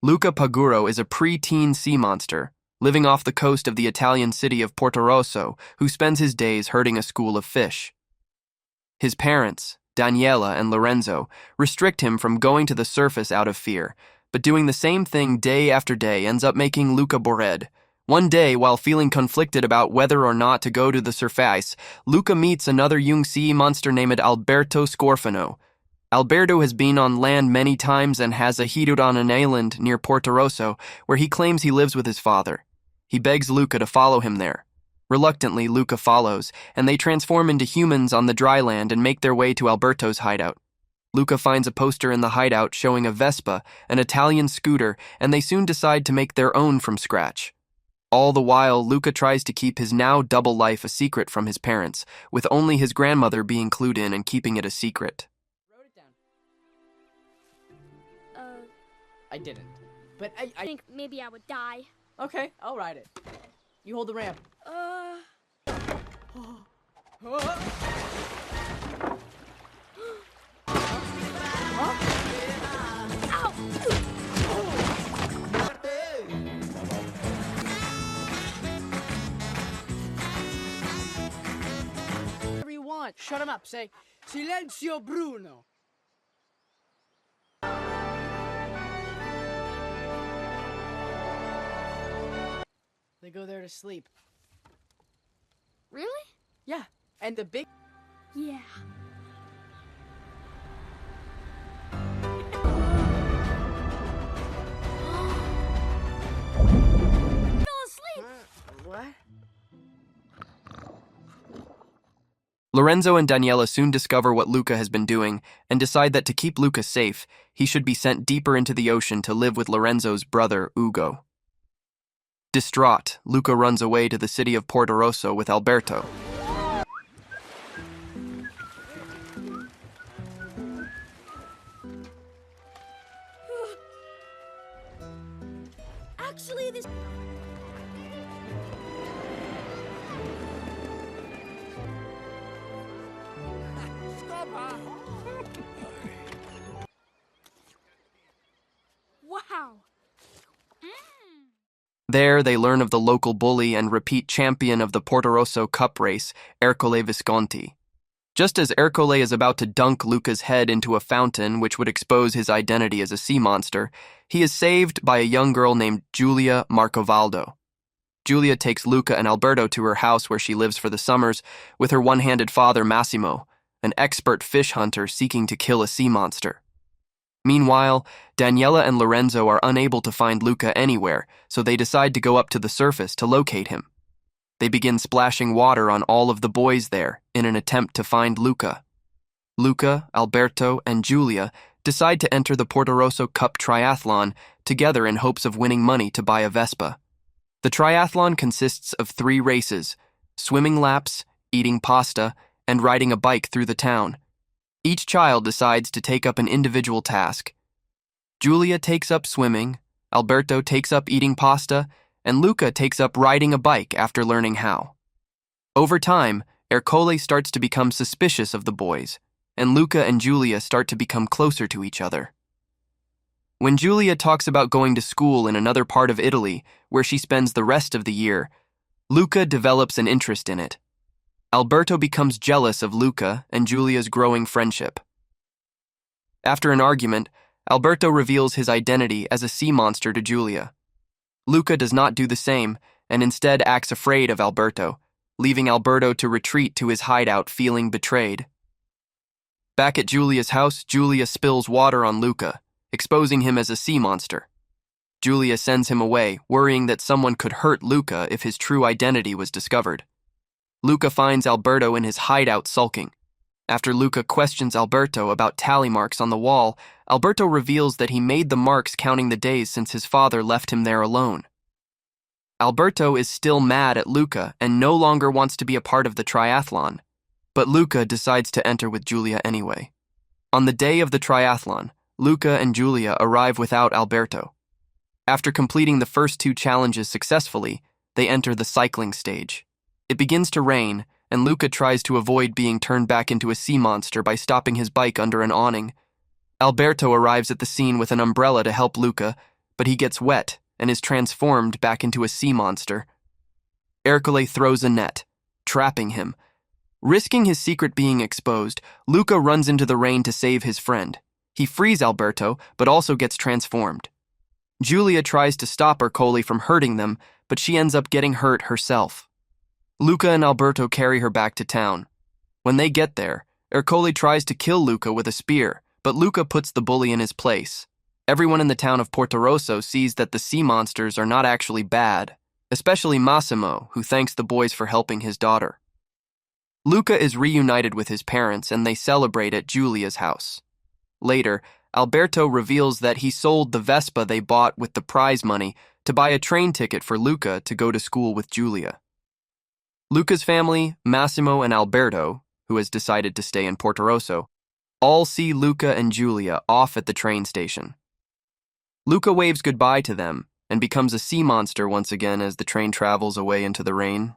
Luca Paguro is a pre-teen sea monster, living off the coast of the Italian city of Portorosso, who spends his days herding a school of fish. His parents, Daniela and Lorenzo, restrict him from going to the surface out of fear, but doing the same thing day after day ends up making Luca bored. One day, while feeling conflicted about whether or not to go to the surface, Luca meets another young sea monster named Alberto Scorfano. Alberto has been on land many times and has a hideout on an island near Portorosso, where he claims he lives with his father. He begs Luca to follow him there. Reluctantly, Luca follows, and they transform into humans on the dry land and make their way to Alberto's hideout. Luca finds a poster in the hideout showing a Vespa, an Italian scooter, and they soon decide to make their own from scratch. All the while, Luca tries to keep his now double life a secret from his parents, with only his grandmother being clued in and keeping it a secret. Wrote it down. I didn't. But I think maybe I would die. Okay, I'll ride it. You hold the ramp. Whatever you want. Shut him up. Say, Silenzio Bruno. They go there to sleep. Really? Yeah, and the big... Yeah. Fell asleep! What? Lorenzo and Daniela soon discover what Luca has been doing and decide that to keep Luca safe, he should be sent deeper into the ocean to live with Lorenzo's brother, Ugo. Distraught, Luca runs away to the city of Portorosso with Alberto. Actually, this... Wow. There, they learn of the local bully and repeat champion of the Portorosso Cup race, Ercole Visconti. Just as Ercole is about to dunk Luca's head into a fountain which would expose his identity as a sea monster, he is saved by a young girl named Giulia Marcovaldo. Giulia takes Luca and Alberto to her house where she lives for the summers with her one-handed father Massimo, an expert fish hunter seeking to kill a sea monster. Meanwhile, Daniela and Lorenzo are unable to find Luca anywhere, so they decide to go up to the surface to locate him. They begin splashing water on all of the boys there in an attempt to find Luca. Luca, Alberto, and Giulia decide to enter the Portorosso Cup triathlon together in hopes of winning money to buy a Vespa. The triathlon consists of 3 races: swimming laps, eating pasta, and riding a bike through the town. Each child decides to take up an individual task. Giulia takes up swimming, Alberto takes up eating pasta, and Luca takes up riding a bike after learning how. Over time, Ercole starts to become suspicious of the boys, and Luca and Giulia start to become closer to each other. When Giulia talks about going to school in another part of Italy, where she spends the rest of the year, Luca develops an interest in it. Alberto becomes jealous of Luca and Giulia's growing friendship. After an argument, Alberto reveals his identity as a sea monster to Giulia. Luca does not do the same and instead acts afraid of Alberto, leaving Alberto to retreat to his hideout feeling betrayed. Back at Giulia's house, Giulia spills water on Luca, exposing him as a sea monster. Giulia sends him away, worrying that someone could hurt Luca if his true identity was discovered. Luca finds Alberto in his hideout sulking. After Luca questions Alberto about tally marks on the wall, Alberto reveals that he made the marks counting the days since his father left him there alone. Alberto is still mad at Luca and no longer wants to be a part of the triathlon, but Luca decides to enter with Giulia anyway. On the day of the triathlon, Luca and Giulia arrive without Alberto. After completing the first 2 challenges successfully, they enter the cycling stage. It begins to rain, and Luca tries to avoid being turned back into a sea monster by stopping his bike under an awning. Alberto arrives at the scene with an umbrella to help Luca, but he gets wet and is transformed back into a sea monster. Ercole throws a net, trapping him. Risking his secret being exposed, Luca runs into the rain to save his friend. He frees Alberto, but also gets transformed. Giulia tries to stop Ercole from hurting them, but she ends up getting hurt herself. Luca and Alberto carry her back to town. When they get there, Ercole tries to kill Luca with a spear, but Luca puts the bully in his place. Everyone in the town of Portorosso sees that the sea monsters are not actually bad, especially Massimo, who thanks the boys for helping his daughter. Luca is reunited with his parents and they celebrate at Giulia's house. Later, Alberto reveals that he sold the Vespa they bought with the prize money to buy a train ticket for Luca to go to school with Giulia. Luca's family, Massimo and Alberto, who has decided to stay in Portorosso, all see Luca and Giulia off at the train station. Luca waves goodbye to them and becomes a sea monster once again as the train travels away into the rain.